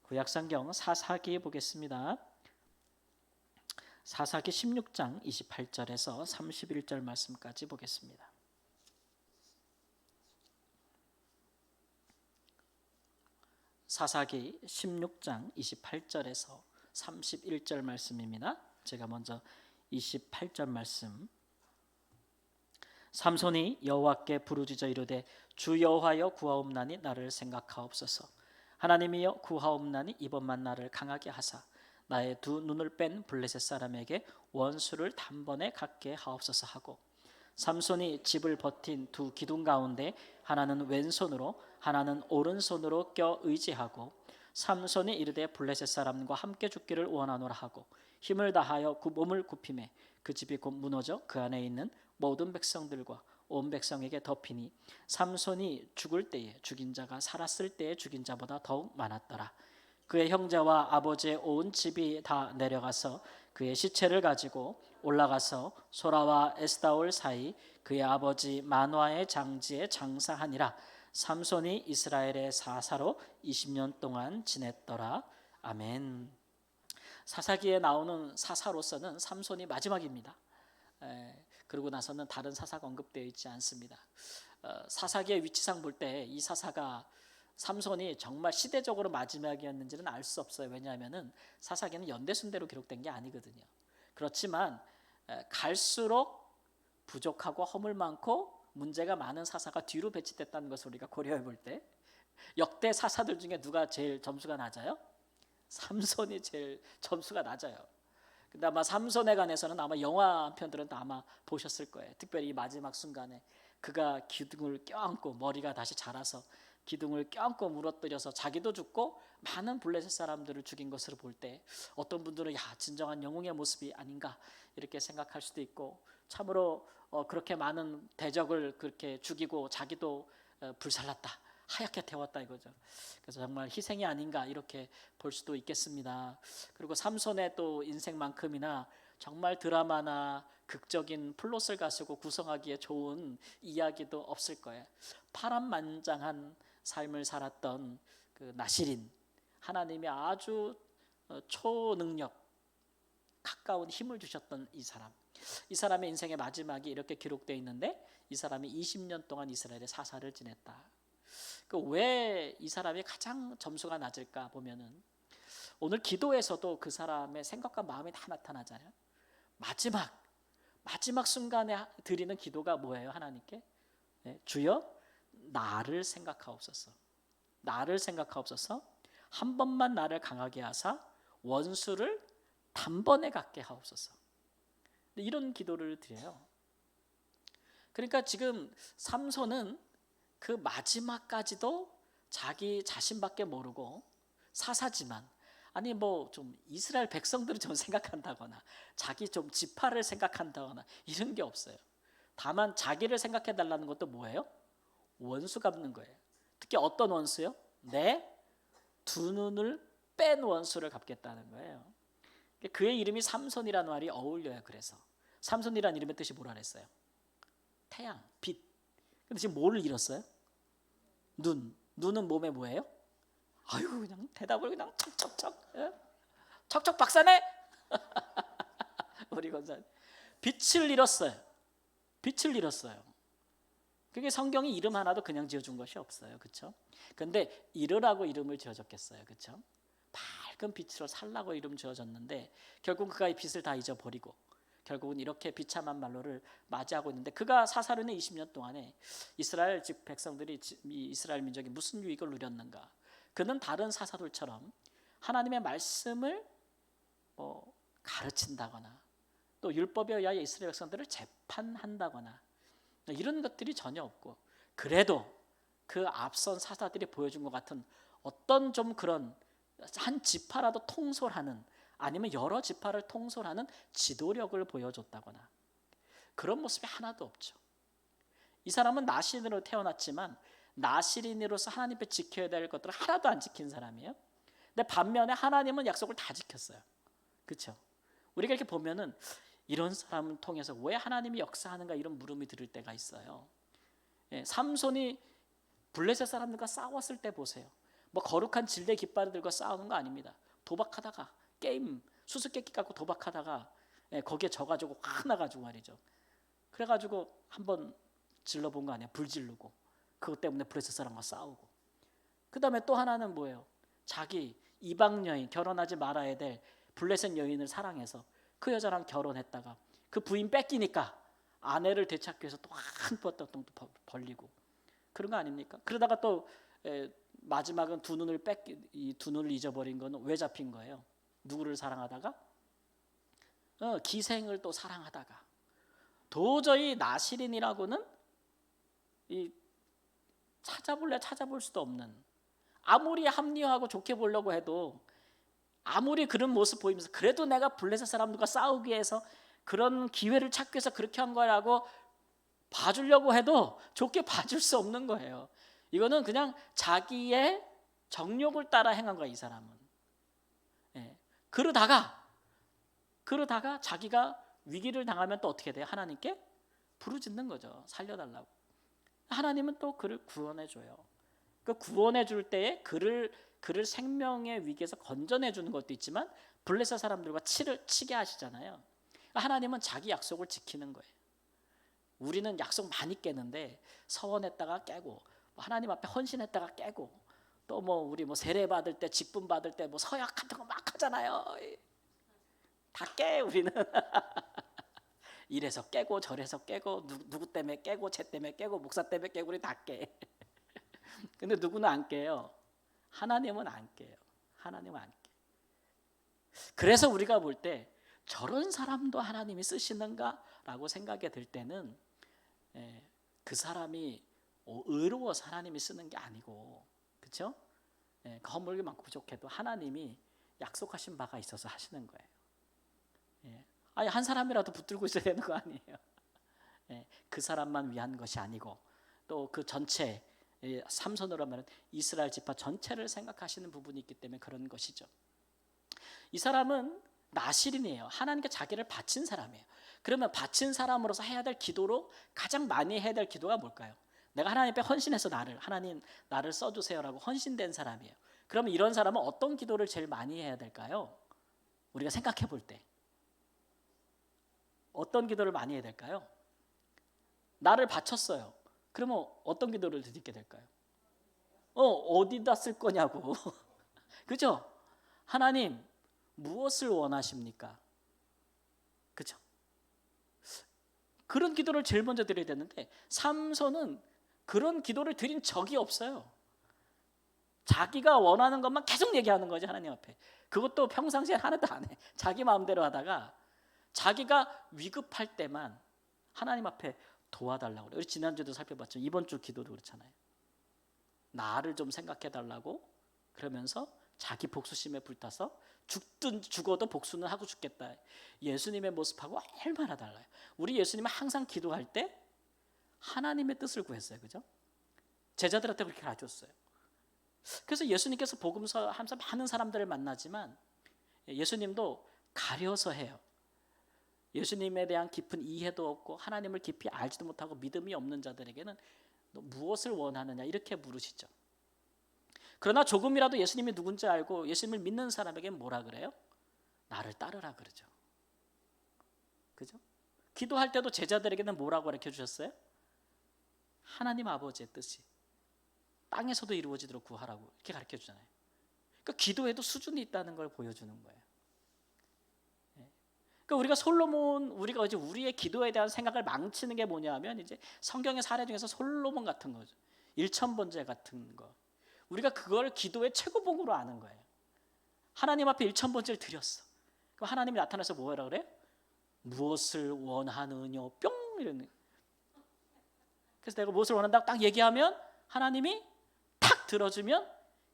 구약성경 사사기 보겠습니다. 사사기 16장 28절에서 31절 말씀까지 보겠습니다. 사사기 16장 28절에서 31절 말씀입니다. 제가 먼저 28절 말씀. 삼손이 여호와께 부르짖어 이르되 주 여호와여 구하옵나니 나를 생각하옵소서. 하나님이여 구하옵나니 이번만 나를 강하게 하사 나의 두 눈을 뺀 블레셋 사람에게 원수를 단번에 갖게 하옵소서 하고, 삼손이 집을 버틴 두 기둥 가운데 하나는 왼손으로 하나는 오른손으로 껴 의지하고, 삼손이 이르되 블레셋 사람과 함께 죽기를 원하노라 하고 힘을 다하여 몸을 굽히매 그 집이 곧 무너져 그 안에 있는 모든 백성들과 온 백성에게 덮이니 삼손이 죽을 때에 죽인 자가 살았을 때에 죽인 자보다 더욱 많았더라. 그의 형제와 아버지의 온 집이 다 내려가서 그의 시체를 가지고 올라가서 소라와 에스다올 사이 그의 아버지 마노아의 장지에 장사하니라. 삼손이 이스라엘의 사사로 20년 동안 지냈더라. 아멘. 사사기에 나오는 사사로서는 삼손이 마지막입니다. 그러고 나서는 다른 사사가 언급되어 있지 않습니다. 사사기의 위치상 볼 때 이 사사가 삼손이 정말 시대적으로 마지막이었는지는 알 수 없어요. 왜냐하면 사사기는 연대순대로 기록된 게 아니거든요. 그렇지만 갈수록 부족하고 허물 많고 문제가 많은 사사가 뒤로 배치됐다는 것을 우리가 고려해 볼 때, 역대 사사들 중에 누가 제일 점수가 낮아요? 삼손이 제일 점수가 낮아요. 근데 아마 삼손에 관해서는 아마 영화 한 편들은 다 아마 보셨을 거예요. 특별히 마지막 순간에 그가 기둥을 껴안고 머리가 다시 자라서 기둥을 껴안고 물어뜨려서 자기도 죽고 많은 블레셋 사람들을 죽인 것으로 볼 때 어떤 분들은 진정한 영웅의 모습이 아닌가 이렇게 생각할 수도 있고, 참으로 그렇게 많은 대적을 그렇게 죽이고 자기도 불살랐다, 하얗게 태웠다 이거죠. 그래서 정말 희생이 아닌가 이렇게 볼 수도 있겠습니다. 그리고 삼손의 또 인생만큼이나 정말 드라마나 극적인 플롯을 가지고 구성하기에 좋은 이야기도 없을 거예요. 파란만장한 삶을 살았던 그 나실인, 하나님이 아주 초능력 가까운 힘을 주셨던 이 사람, 이 사람의 인생의 마지막이 이렇게 기록되어 있는데 이 사람이 20년 동안 이스라엘의 사사를 지냈다. 왜 이 사람이 가장 점수가 낮을까 보면은 오늘 기도에서도 그 사람의 생각과 마음이 다 나타나잖아요. 마지막 순간에 드리는 기도가 뭐예요? 하나님께 주여 나를 생각하옵소서. 나를 생각하옵소서. 한 번만 나를 강하게 하사 원수를 단번에 갖게 하옵소서. 이런 기도를 드려요. 그러니까 지금 삼손은 그 마지막까지도 자기 자신밖에 모르고 사사지만, 아니 좀 이스라엘 백성들을 좀 생각한다거나 자기 좀 지파를 생각한다거나 이런 게 없어요. 다만 자기를 생각해 달라는 것도 뭐예요? 원수 갚는 거예요. 특히 어떤 원수요? 내 두 눈을 뺀 원수를 갚겠다는 거예요. 그의 이름이 삼손이라는 말이 어울려요. 그래서 삼손이라는 이름의 뜻이 뭐라 그랬어요? 태양, 빛. 근데 지금 뭐를 잃었어요? 눈은 몸에 뭐예요? 아유, 그냥 대답을 그냥 척척 박사네. 우리 권사님 빛을 잃었어요. 빛을 잃었어요. 그게 성경이 이름 하나도 그냥 지어준 것이 없어요. 그렇죠? 근데 잃으라고 이름을 지어줬겠어요. 그렇죠? 밝은 빛으로 살라고 이름 지어줬는데 결국 그가 이 빛을 다 잊어버리고 결국은 이렇게 비참한 말로를 맞이하고 있는데, 그가 사사로 있는 20년 동안에 이스라엘 즉 백성들이, 이스라엘 민족이 무슨 유익을 누렸는가? 그는 다른 사사들처럼 하나님의 말씀을 가르친다거나 또 율법에 의하여 이스라엘 백성들을 재판한다거나 이런 것들이 전혀 없고, 그래도 그 앞선 사사들이 보여준 것 같은 어떤 좀 그런 한 지파라도 통솔하는, 아니면 여러 지파를 통솔하는 지도력을 보여줬다거나 그런 모습이 하나도 없죠. 이 사람은 나실인으로 태어났지만 나실인으로서 하나님 앞에 지켜야 될 것들을 하나도 안 지킨 사람이에요. 근데 반면에 하나님은 약속을 다 지켰어요. 그렇죠? 우리가 이렇게 보면은 이런 사람을 통해서 왜 하나님이 역사하는가 이런 물음이 들을 때가 있어요. 삼손이 블레셋 사람들과 싸웠을 때 보세요. 뭐 거룩한 질대 깃발을 들고 싸우는 거 아닙니다. 도박하다가 게임 수수께끼 갖고 도박하다가 거기에 져가지고 화나가지고 말이죠. 그래가지고 한번 질러본 거 아니야. 불 지르고 그것 때문에 블레셋 사람과 싸우고. 그 다음에 또 하나는 뭐예요? 자기 이방 여인, 결혼하지 말아야 될 블레셋 여인을 사랑해서 그 여자랑 결혼했다가 그 부인 뺏기니까 아내를 되찾기 위해서 또 한번또 벌리고 그런 거 아닙니까? 그러다가 또 마지막은 두 눈을 잊어버린 건 왜 잡힌 거예요? 누구를 사랑하다가? 기생을 또 사랑하다가 도저히 나시린이라고는 찾아볼 수도 없는, 아무리 합리화하고 좋게 보려고 해도 아무리 그런 모습 보이면서 그래도 내가 블레셋 사람들과 싸우기 위해서 그런 기회를 찾기 위해서 그렇게 한 거라고 봐주려고 해도 좋게 봐줄 수 없는 거예요. 이거는 그냥 자기의 정욕을 따라 행한 거야, 이 사람은. 그러다가 자기가 위기를 당하면 또 어떻게 돼요? 하나님께 부르짖는 거죠. 살려달라고. 하나님은 또 그를 구원해 줘요. 그 구원해 줄 때에 그를 생명의 위기에서 건져내 주는 것도 있지만 블레셋 사람들과 치게 하시잖아요. 하나님은 자기 약속을 지키는 거예요. 우리는 약속 많이 깨는데 서원했다가 깨고 하나님 앞에 헌신했다가 깨고 또 우리 세례 받을 때 직분 받을 때 서약 같은 거 막 하잖아요. 다 깨 우리는. 이래서 깨고 저래서 깨고 누구 때문에 깨고 쟤 때문에 깨고 목사 때문에 깨고 우리 다 깨. 근데 누구는 안 깨요. 하나님은 안 깨요. 하나님은 안 깨. 그래서 우리가 볼 때 저런 사람도 하나님이 쓰시는가라고 생각이 들 때는 그 사람이 의로워서 하나님이 쓰는 게 아니고, 그렇죠? 허물게 많고 부족해도 하나님이 약속하신 바가 있어서 하시는 거예요. 아니 한 사람이라도 붙들고 있어야 되는 거 아니에요. 그 사람만 위한 것이 아니고 또 그 전체, 삼손으로 말하면 이스라엘 지파 전체를 생각하시는 부분이 있기 때문에 그런 것이죠. 이 사람은 나실인이에요. 하나님께 자기를 바친 사람이에요. 그러면 바친 사람으로서 해야 될 기도로 가장 많이 해야 될 기도가 뭘까요? 내가 하나님 앞에 헌신해서 하나님 나를 써주세요라고 헌신된 사람이에요. 그러면 이런 사람은 어떤 기도를 제일 많이 해야 될까요? 우리가 생각해 볼 때 어떤 기도를 많이 해야 될까요? 나를 바쳤어요. 그러면 어떤 기도를 드리게 될까요? 어디다 쓸 거냐고. 그죠? 하나님 무엇을 원하십니까? 그죠? 그런 기도를 제일 먼저 드려야 되는데 삼손은 그런 기도를 드린 적이 없어요. 자기가 원하는 것만 계속 얘기하는 거지 하나님 앞에. 그것도 평상시에 하나도 안 해. 자기 마음대로 하다가 자기가 위급할 때만 하나님 앞에 도와달라고 그래요. 우리 지난주도 살펴봤죠. 이번 주 기도도 그렇잖아요. 나를 좀 생각해 달라고 그러면서 자기 복수심에 불타서 죽든 죽어도 복수는 하고 죽겠다. 예수님의 모습하고 얼마나 달라요. 우리 예수님은 항상 기도할 때 하나님의 뜻을 구했어요. 그죠? 제자들한테 그렇게 가르쳤어요. 그래서 예수님께서 복음서 하면서 많은 사람들을 만나지만 예수님도 가려서 해요. 예수님에 대한 깊은 이해도 없고 하나님을 깊이 알지도 못하고 믿음이 없는 자들에게는 너 무엇을 원하느냐 이렇게 물으시죠. 그러나 조금이라도 예수님이 누군지 알고 예수님을 믿는 사람에게 뭐라 그래요? 나를 따르라 그러죠. 그죠? 기도할 때도 제자들에게는 뭐라고 가르쳐 주셨어요? 하나님 아버지의 뜻이 땅에서도 이루어지도록 구하라고 이렇게 가르쳐 주잖아요. 그러니까 기도에도 수준이 있다는 걸 보여주는 거예요. 그러니까 우리가 이제 우리의 기도에 대한 생각을 망치는 게 뭐냐면 이제 성경의 사례 중에서 솔로몬 같은 거죠. 일천번제 같은 거. 우리가 그걸 기도의 최고봉으로 아는 거예요. 하나님 앞에 일천번제를 드렸어. 그럼 하나님이 나타나서 뭐라 그래요? 무엇을 원하느냐 뿅 이러는. 그래서 내가 무엇을 원한다고 딱 얘기하면 하나님이 탁 들어주면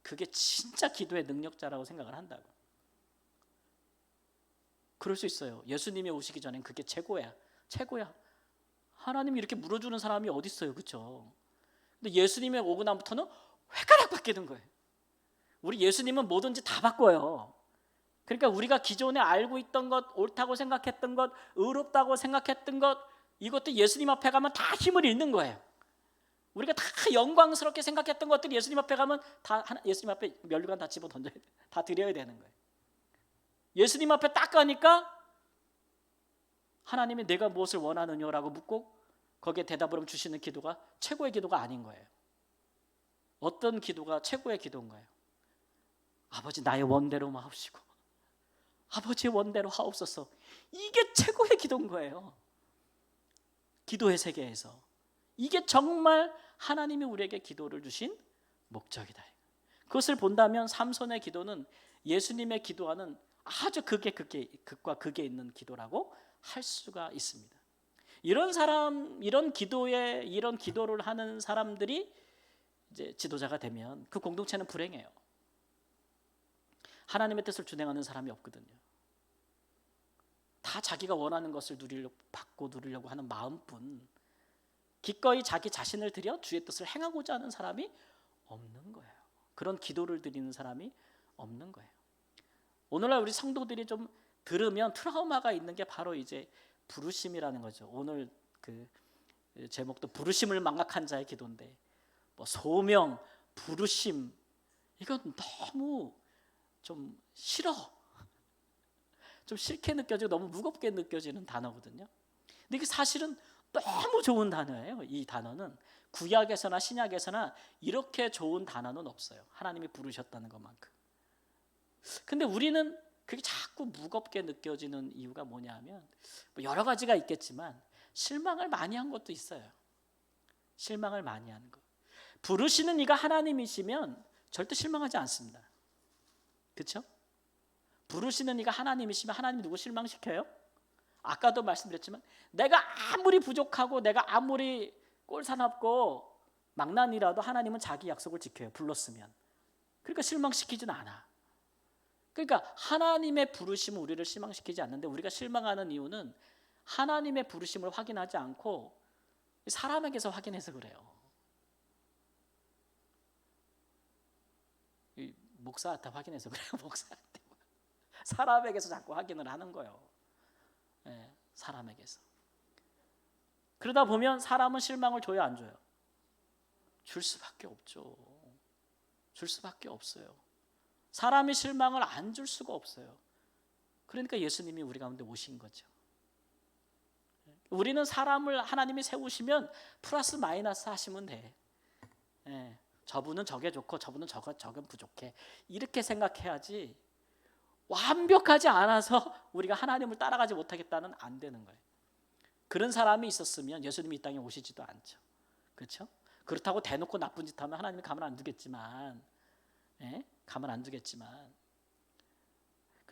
그게 진짜 기도의 능력자라고 생각을 한다고. 그럴 수 있어요. 예수님이 오시기 전엔 그게 최고야. 하나님이 이렇게 물어주는 사람이 어디 있어요, 그렇죠? 근데 예수님이 오고 나부터는 획가닥 바뀌는 거예요. 우리 예수님은 뭐든지 다 바꿔요. 그러니까 우리가 기존에 알고 있던 것, 옳다고 생각했던 것, 의롭다고 생각했던 것, 이것도 예수님 앞에 가면 다 힘을 잃는 거예요. 우리가 다 영광스럽게 생각했던 것들이 예수님 앞에 가면 다 예수님 앞에 면류관 다 집어 던져야 돼. 다 드려야 되는 거예요. 예수님 앞에 딱 가니까 하나님이 내가 무엇을 원하느냐라고 묻고 거기에 대답을 주시는 기도가 최고의 기도가 아닌 거예요. 어떤 기도가 최고의 기도인가요? 아버지 나의 원대로 하옵시고 아버지의 원대로 하옵소서. 이게 최고의 기도인 거예요. 기도의 세계에서 이게 정말 하나님이 우리에게 기도를 주신 목적이다. 그것을 본다면 삼손의 기도는 예수님의 기도와는 아주 극과 극에 있는 기도라고 할 수가 있습니다. 이런 기도를 하는 사람들이 이제 지도자가 되면 그 공동체는 불행해요. 하나님의 뜻을 준행하는 사람이 없거든요. 다 자기가 원하는 것을 받고 누리려고 하는 마음뿐, 기꺼이 자기 자신을 들여 주의 뜻을 행하고자 하는 사람이 없는 거예요. 그런 기도를 드리는 사람이 없는 거예요. 오늘날 우리 성도들이 좀 들으면 트라우마가 있는 게 바로 이제 부르심이라는 거죠. 오늘 그 제목도 부르심을 망각한 자의 기도인데, 뭐 소명, 부르심, 이건 너무 좀 싫어. 좀 싫게 느껴지고 너무 무겁게 느껴지는 단어거든요. 근데 이게 사실은 너무 좋은 단어예요. 이 단어는 구약에서나 신약에서나 이렇게 좋은 단어는 없어요. 하나님이 부르셨다는 것만큼. 근데 우리는 그게 자꾸 무겁게 느껴지는 이유가 뭐냐 하면 뭐 여러 가지가 있겠지만 실망을 많이 한 것도 있어요. 실망을 많이 하는 것. 부르시는 이가 하나님이시면 절대 실망하지 않습니다. 그렇죠? 부르시는 이가 하나님이시면 하나님이 누구 실망시켜요? 아까도 말씀드렸지만 내가 아무리 부족하고 내가 아무리 꼴사납고 망난이라도 하나님은 자기 약속을 지켜요. 불렀으면. 그러니까 실망시키진 않아. 그러니까 하나님의 부르심은 우리를 실망시키지 않는데 우리가 실망하는 이유는 하나님의 부르심을 확인하지 않고 사람에게서 확인해서 그래요. 목사한테 확인해서 그래요. 목사한테. 사람에게서 자꾸 확인을 하는 거예요. 네, 사람에게서. 그러다 보면 사람은 실망을 줘요, 안 줘요? 줄 수밖에 없죠. 줄 수밖에 없어요. 사람이 실망을 안 줄 수가 없어요. 그러니까 예수님이 우리 가운데 오신 거죠. 우리는 사람을 하나님이 세우시면 플러스 마이너스 하시면 돼. 네, 저분은 저게 좋고 저분은 저건 부족해. 이렇게 생각해야지 완벽하지 않아서 우리가 하나님을 따라가지 못하겠다는 안 되는 거예요. 그런 사람이 있었으면 예수님이 이 땅에 오시지도 않죠. 그렇죠? 그렇다고 대놓고 나쁜 짓 하면 하나님이 가만 안 두겠지만, 가만 안 두겠지만,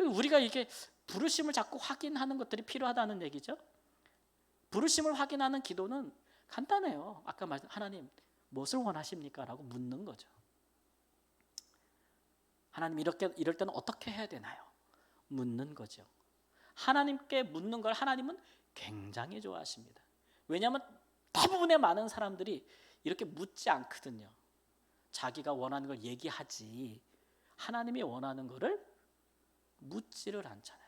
우리가 이게 부르심을 자꾸 확인하는 것들이 필요하다는 얘기죠. 부르심을 확인하는 기도는 간단해요. 아까 말씀 하나님 무엇을 원하십니까? 라고 묻는 거죠. 하나님 이럴 때는 어떻게 해야 되나요? 묻는 거죠. 하나님께 묻는 걸 하나님은 굉장히 좋아하십니다. 왜냐하면 대부분의 많은 사람들이 이렇게 묻지 않거든요. 자기가 원하는 걸 얘기하지 하나님이 원하는 거를 묻지를 않잖아요.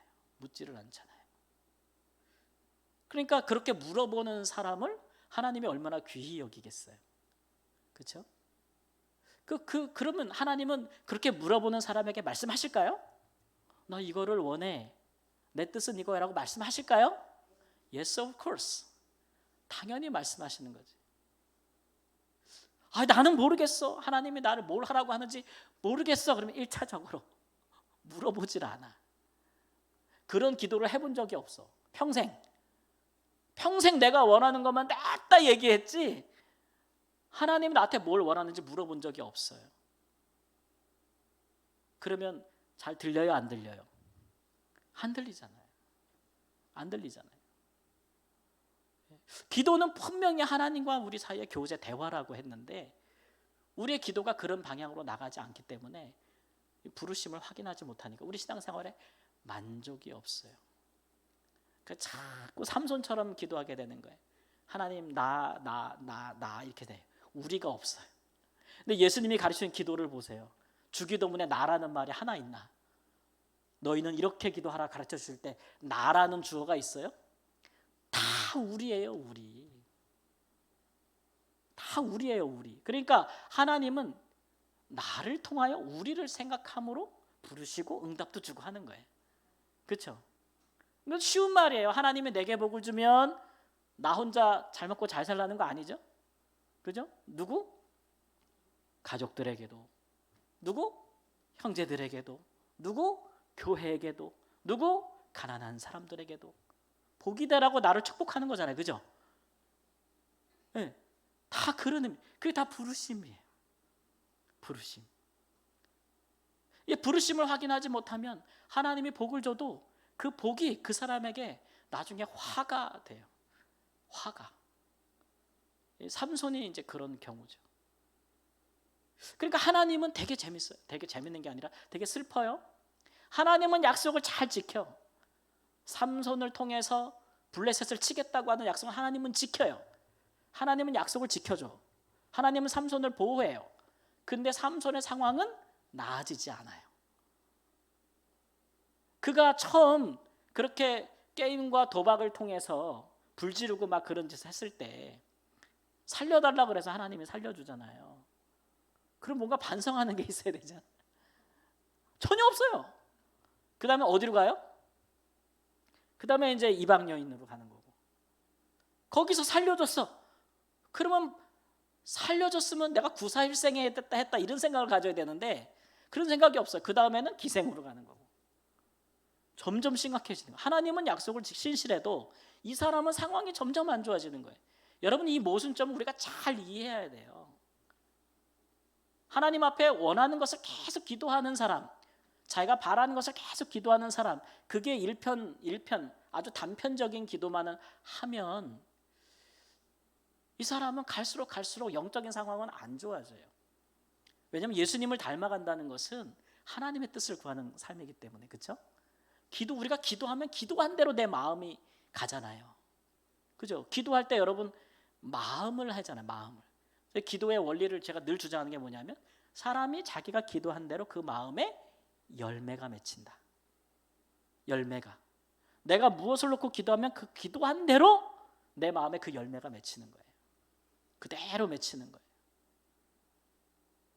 그러니까 그렇게 물어보는 사람을 하나님이 얼마나 귀히 여기겠어요. 그렇죠? 그러면 하나님은 그렇게 물어보는 사람에게 말씀하실까요? 너 이거를 원해. 내 뜻은 이거야라고 말씀하실까요? Yes, of course. 당연히 말씀하시는 거지. 나는 모르겠어. 하나님이 나를 뭘 하라고 하는지 모르겠어. 그러면 1차적으로 물어보질 않아. 그런 기도를 해본 적이 없어. 평생 내가 원하는 것만 딱 얘기했지 하나님이 나한테 뭘 원하는지 물어본 적이 없어요. 그러면 잘 들려요, 안 들려요? 안 들리잖아요. 기도는 분명히 하나님과 우리 사이의 교제 대화라고 했는데 우리의 기도가 그런 방향으로 나가지 않기 때문에 부르심을 확인하지 못하니까 우리 신앙생활에 만족이 없어요. 자꾸 삼손처럼 기도하게 되는 거예요. 하나님 나 이렇게 돼요. 우리가 없어요. 근데 예수님이 가르치는 기도를 보세요. 주기도문에 나라는 말이 하나 있나? 너희는 이렇게 기도하라 가르쳐 주실 때 나라는 주어가 있어요? 다 우리예요. 우리. 다 다 우리예요, 우리. 그러니까 하나님은 나를 통하여 우리를 생각함으로 부르시고 응답도 주고 하는 거예요. 그렇죠? 이건 쉬운 말이에요. 하나님이 내게 복을 주면 나 혼자 잘 먹고 잘 살라는 거 아니죠? 그죠? 누구? 가족들에게도, 누구? 형제들에게도, 누구? 교회에게도, 누구? 가난한 사람들에게도 복이 되라고 나를 축복하는 거잖아요. 그죠? 네, 다 그런 의미. 그게 다 부르심이에요. 부르심. 이 부르심을 확인하지 못하면 하나님이 복을 줘도 그 복이 그 사람에게 나중에 화가 돼요. 화가. 삼손이 이제 그런 경우죠. 그러니까 하나님은 되게 재밌어요. 되게 재밌는 게 아니라 되게 슬퍼요. 하나님은 약속을 잘 지켜. 삼손을 통해서 블레셋을 치겠다고 하는 약속을 하나님은 지켜요. 하나님은 약속을 지켜줘. 하나님은 삼손을 보호해요. 근데 삼손의 상황은 나아지지 않아요. 그가 처음 그렇게 게임과 도박을 통해서 불지르고 막 그런 짓을 했을 때 살려달라고 그래서 하나님이 살려주잖아요. 그럼 뭔가 반성하는 게 있어야 되잖아요. 전혀 없어요. 그 다음에 어디로 가요? 그 다음에 이제 이방 여인으로 가는 거고. 거기서 살려줬어. 그러면 살려줬으면 내가 구사일생에 했다 이런 생각을 가져야 되는데 그런 생각이 없어요. 그 다음에는 기생으로 가는 거고. 점점 심각해지는 거예요. 하나님은 약속을 신실해도 이 사람은 상황이 점점 안 좋아지는 거예요. 여러분, 이 모순점을 우리가 잘 이해해야 돼요. 하나님 앞에 원하는 것을 계속 기도하는 사람, 자기가 바라는 것을 계속 기도하는 사람, 그게 일편 아주 단편적인 기도만을 하면 이 사람은 갈수록 영적인 상황은 안 좋아져요. 왜냐하면 예수님을 닮아간다는 것은 하나님의 뜻을 구하는 삶이기 때문에. 그렇죠? 우리가 기도하면 기도한 대로 내 마음이 가잖아요. 그죠? 기도할 때 여러분 마음을 하잖아요. 마음을. 기도의 원리를 제가 늘 주장하는 게 뭐냐면 사람이 자기가 기도한 대로 그 마음에 열매가 맺힌다. 열매가. 내가 무엇을 놓고 기도하면 그 기도한 대로 내 마음에 그 열매가 맺히는 거예요. 그대로 맺히는 거예요.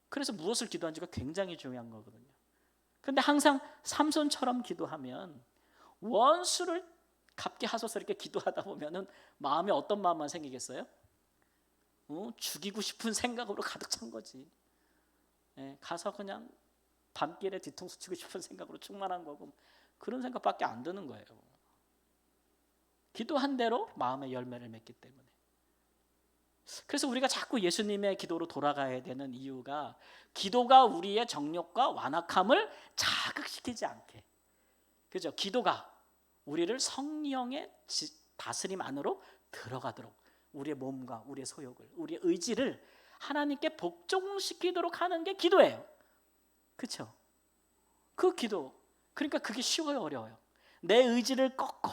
그래서 무엇을 기도하는지가 굉장히 중요한 거거든요. 그런데 항상 삼손처럼 기도하면 원수를 갚게 하소서 이렇게 기도하다 보면은 마음에 어떤 마음만 생기겠어요? 죽이고 싶은 생각으로 가득 찬 거지. 가서 그냥 밤길에 뒤통수 치고 싶은 생각으로 충만한 거고 그런 생각밖에 안 드는 거예요. 기도한 대로 마음의 열매를 맺기 때문에. 그래서 우리가 자꾸 예수님의 기도로 돌아가야 되는 이유가 기도가 우리의 정욕과 완악함을 자극시키지 않게. 그죠? 기도가 우리를 성령의 다스림 안으로 들어가도록 우리의 몸과 우리의 소욕을, 우리의 의지를 하나님께 복종시키도록 하는 게 기도예요. 그렇죠? 그 기도. 그러니까 그게 쉬워요, 어려워요? 내 의지를 꺾고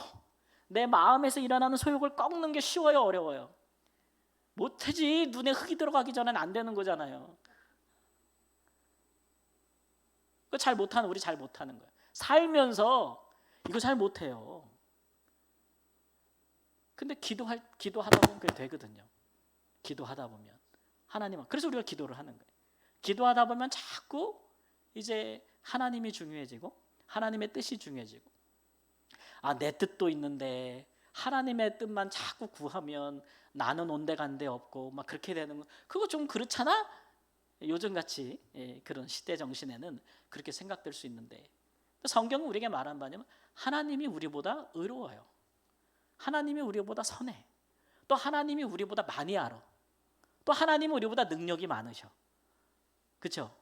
내 마음에서 일어나는 소욕을 꺾는 게 쉬워요, 어려워요? 못하지. 눈에 흙이 들어가기 전에는 안 되는 거잖아요. 그거 잘 못하는, 우리 잘 못하는 거예요. 살면서 이거 잘 못해요. 근데 기도하다 보면 그게 되거든요. 기도하다 보면 하나님, 그래서 우리가 기도를 하는 거예요. 기도하다 보면 자꾸 이제 하나님이 중요해지고 하나님의 뜻이 중요해지고, 내 뜻도 있는데 하나님의 뜻만 자꾸 구하면 나는 온데간데 없고 막 그렇게 되는 거, 그거 좀 그렇잖아. 요즘같이 그런 시대 정신에는 그렇게 생각될 수 있는데 성경은 우리에게 말한 바냐면 하나님이 우리보다 의로워요. 하나님이 우리보다 선해. 또 하나님이 우리보다 많이 알아. 또 하나님은 우리보다 능력이 많으셔. 그렇죠?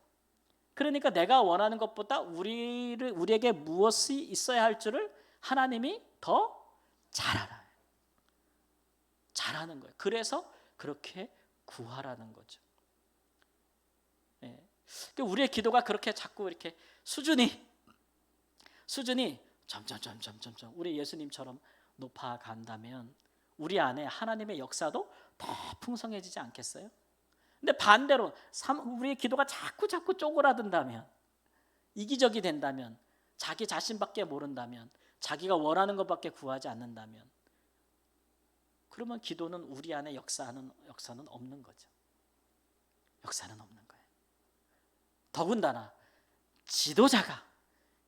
그러니까 내가 원하는 것보다 우리에게 무엇이 있어야 할 줄을 하나님이 더 잘 알아요. 잘하는 거예요. 그래서 그렇게 구하라는 거죠. 우리의 기도가 그렇게 자꾸 이렇게 수준이 점점 우리 예수님처럼 높아간다면 우리 안에 하나님의 역사도 더 풍성해지지 않겠어요? 근데 반대로 우리의 기도가 자꾸 쪼그라든다면, 이기적이 된다면, 자기 자신밖에 모른다면, 자기가 원하는 것밖에 구하지 않는다면, 그러면 기도는 우리 안에 역사는 없는 거죠. 역사는 없는 거예요. 더군다나 지도자가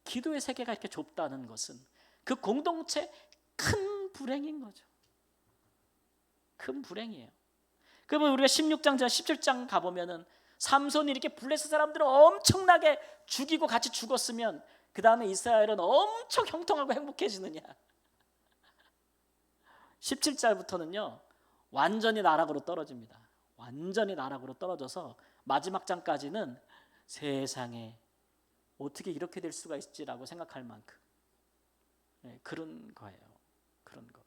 기도의 세계가 이렇게 좁다는 것은 그 공동체 큰 불행인 거죠. 큰 불행이에요. 그러면 우리가 16장, 17장 가보면은 삼손이 이렇게 블레셋 사람들을 엄청나게 죽이고 같이 죽었으면 그 다음에 이스라엘은 엄청 형통하고 행복해지느냐. 17절부터는요 완전히 나락으로 떨어집니다. 완전히 나락으로 떨어져서 마지막 장까지는 세상에 어떻게 이렇게 될 수가 있지라고 생각할 만큼 그런 거예요. 그런 거.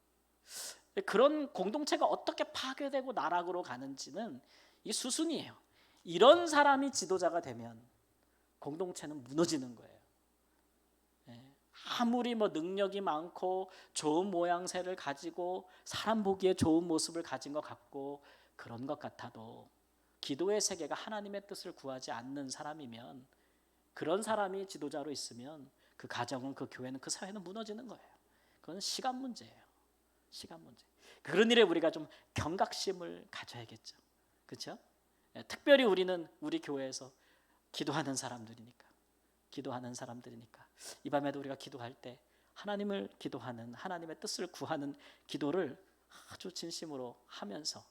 그런 공동체가 어떻게 파괴되고 나락으로 가는지는 이게 수순이에요. 이런 사람이 지도자가 되면 공동체는 무너지는 거예요. 아무리 능력이 많고 좋은 모양새를 가지고 사람 보기에 좋은 모습을 가진 것 같고 그런 것 같아도 기도의 세계가 하나님의 뜻을 구하지 않는 사람이면, 그런 사람이 지도자로 있으면 그 가정은, 그 교회는, 그 사회는 무너지는 거예요. 그건 시간 문제예요. 시간 문제. 그런 일에 우리가 좀 경각심을 가져야겠죠. 그렇죠? 특별히 우리는 우리 교회에서 기도하는 사람들이니까 이 밤에도 우리가 기도할 때 하나님을 기도하는, 하나님의 뜻을 구하는 기도를 아주 진심으로 하면서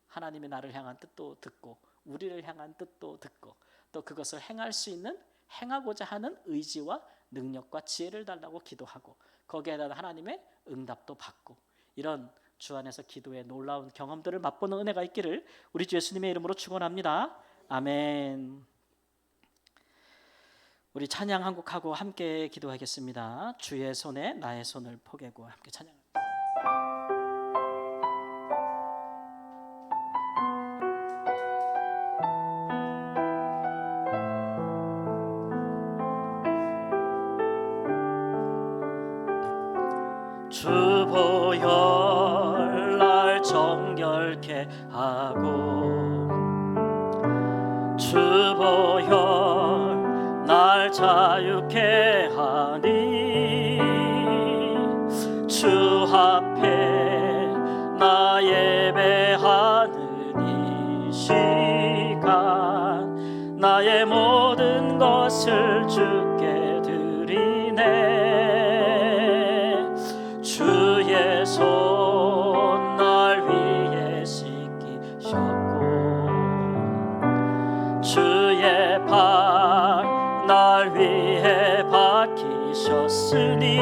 하나님의 나를 향한 뜻도 듣고 우리를 향한 뜻도 듣고 또 그것을 행할 수 있는, 행하고자 하는 의지와 능력과 지혜를 달라고 기도하고 거기에다 하나님의 응답도 받고, 이런 주 안에서 기도의 놀라운 경험들을 맛보는 은혜가 있기를 우리 주 예수님의 이름으로 축원합니다. 아멘. 우리 찬양 한 곡하고 함께 기도하겠습니다. 주의 손에 나의 손을 포개고 함께 찬양합니다. 주 보혈 날 정결케 하고 주 보혈 날 자유케 하니 주 앞에 나 예배하는 이 시간 나의 모든 것을 주께 드리네. 주의 손 날 위에 씻기셨고 주의 발 날 위해 박히셨으니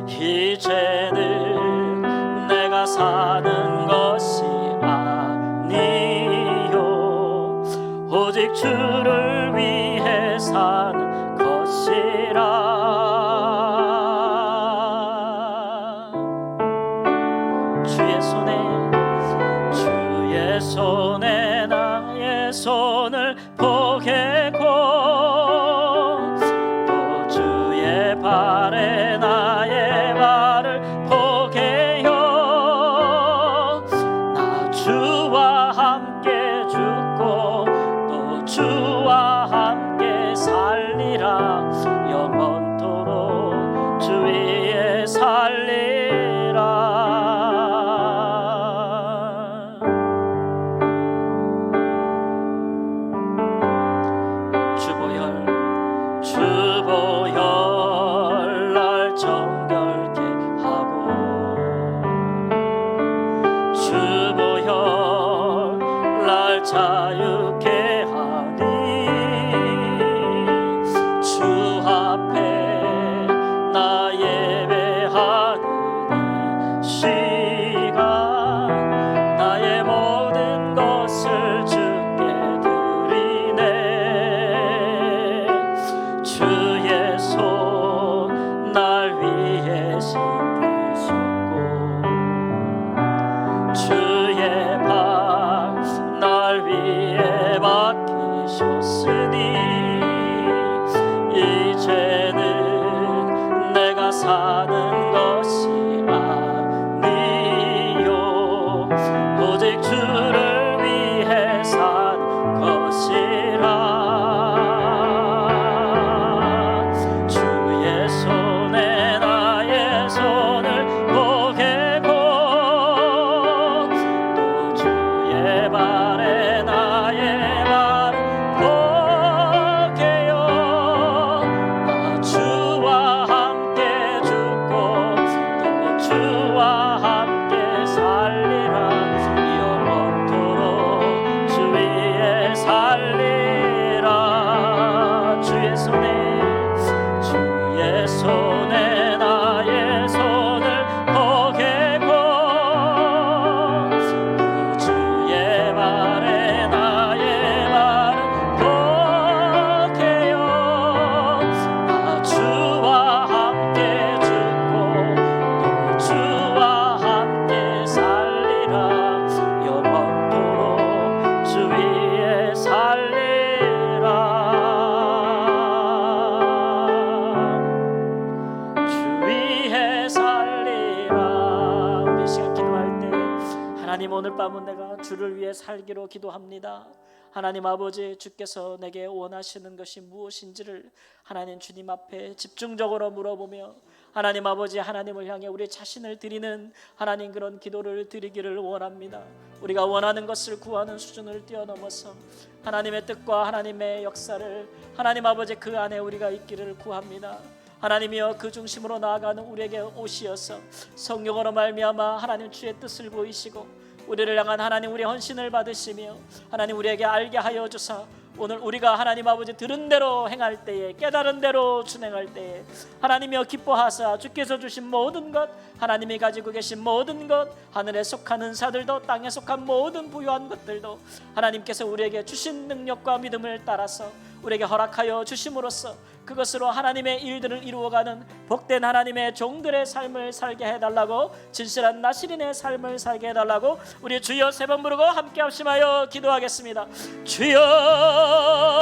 이제는 내가 사는 것이 아니요 오직 주를 위해 사는 것이라. 주의 손에 나의 손을 포개고 또 주의 발에 나의 발을 포개요. 나 주와 함께 죽고 또 주와 함께 살리라. 영원토록 주 위에 살리라. 주보혈 날 정결케 하고 주보혈 날 자유케 하니 주 앞에 나 예배하는 이 시간 나의 모든 것을 주께 드리네. 주의 손 날 위에 씻기셨고 주의 발 날 위에 박히셨으니 이제는 내가 사는 것이 아니요 오직 주를 위해 사는 것이라. 하나님, 오늘 밤은 내가 주를 위해 살기로 기도합니다. 하나님 아버지, 주께서 내게 원하시는 것이 무엇인지를 하나님 주님 앞에 집중적으로 물어보며 하나님 아버지, 하나님을 향해 우리 자신을 드리는 하나님 그런 기도를 드리기를 원합니다. 우리가 원하는 것을 구하는 수준을 뛰어넘어서 하나님의 뜻과 하나님의 역사를 하나님 아버지 그 안에 우리가 있기를 구합니다. 하나님이여, 그 중심으로 나아가는 우리에게 오시어서 성령으로 말미암아 하나님 주의 뜻을 보이시고 우리를 향한 하나님 우리의 헌신을 받으시며 하나님 우리에게 알게 하여 주사 오늘 우리가 하나님 아버지 들은 대로 행할 때에, 깨달은 대로 준행할 때에 하나님이여 기뻐하사 주께서 주신 모든 것, 하나님이 가지고 계신 모든 것, 하늘에 속한 은사들도 땅에 속한 모든 부유한 것들도 하나님께서 우리에게 주신 능력과 믿음을 따라서 우리에게 허락하여 주심으로써 그것으로 하나님의 일들을 이루어가는 복된 하나님의 종들의 삶을 살게 해달라고, 진실한 나시린의 삶을 살게 해달라고 우리 주여 세 번 부르고 함께 합심하여 기도하겠습니다. 주여.